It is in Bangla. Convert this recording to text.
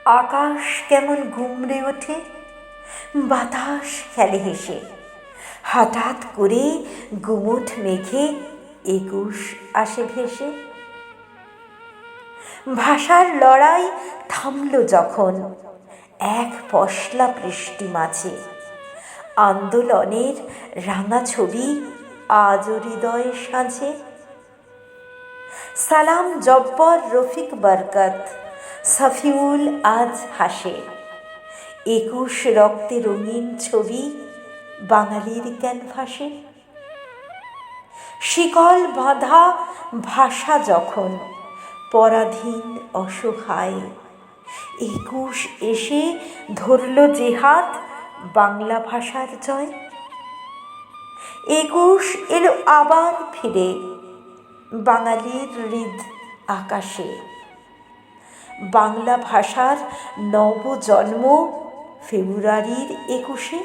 আকাশ কেমন গুমড়ে ওঠে, বাতাস খেলে হেসে, হঠাৎ করে গুমোট মেঘে ২১ আসে ভেসে। ভাষার লড়াই থামল যখন এক পশলা বৃষ্টি মাঝে, আন্দোলনের রাঙা ছবি আজও হৃদয়ে সাজে। সালাম জব্বর রফিক বরকত সফিউল আজ হাসে, ২১ রক্তে রঙিন ছবি বাঙালির ক্যানভাসে। শিকল বাঁধা ভাষা যখন পরাধীন অসহায়, ২১ এসে ধরল যে হাত বাংলা ভাষার জয়। ২১ এলো আবার ফিরে বাঙালির হৃদ আকাশে, বাংলা ভাষার নবজন্ম ফেব্রুয়ারির ২১-এ।